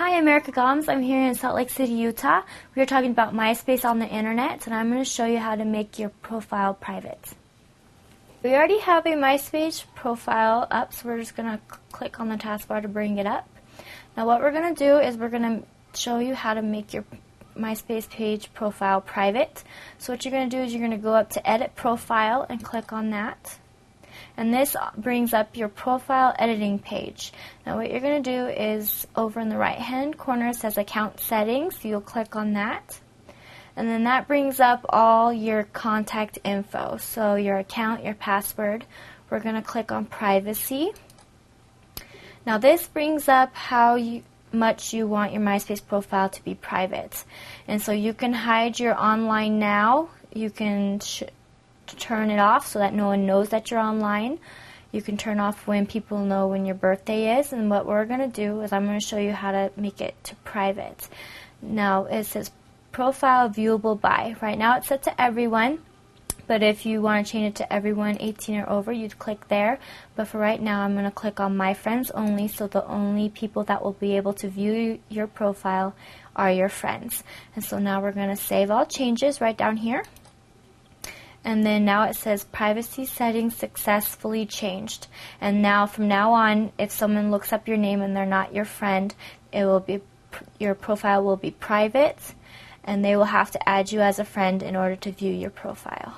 Hi, I'm Erica Gomes. I'm here in Salt Lake City, Utah. We are talking about MySpace on the internet, and I'm going to show you how to make your profile private. We already have a MySpace profile up, so we're just going to click on the taskbar to bring it up. Now what we're going to do is we're going to show you how to make your MySpace page profile private. So what you're going to do is you're going to go up to Edit Profile and click on that. And this brings up your profile editing page. Now what you're going to do is over in the right hand corner it says Account Settings. You'll click on that. And then that brings up all your contact info. So your account, your password. We're going to click on Privacy. Now this brings up how much you want your MySpace profile to be private. And so you can hide your online now. You can turn it off so that no one knows that you're online. You can turn off when people know when your birthday is, and what we're going to do is I'm going to show you how to make it to private. Now it says profile viewable by. Right now it's set to everyone, but if you want to change it to everyone 18 or over, you'd click there. But for right now I'm going to click on my friends only, so the only people that will be able to view your profile are your friends. And so now we're going to save all changes right down here. And then now it says privacy settings successfully changed. And now from now on, if someone looks up your name and they're not your friend, it will be your profile will be private, and they will have to add you as a friend in order to view your profile.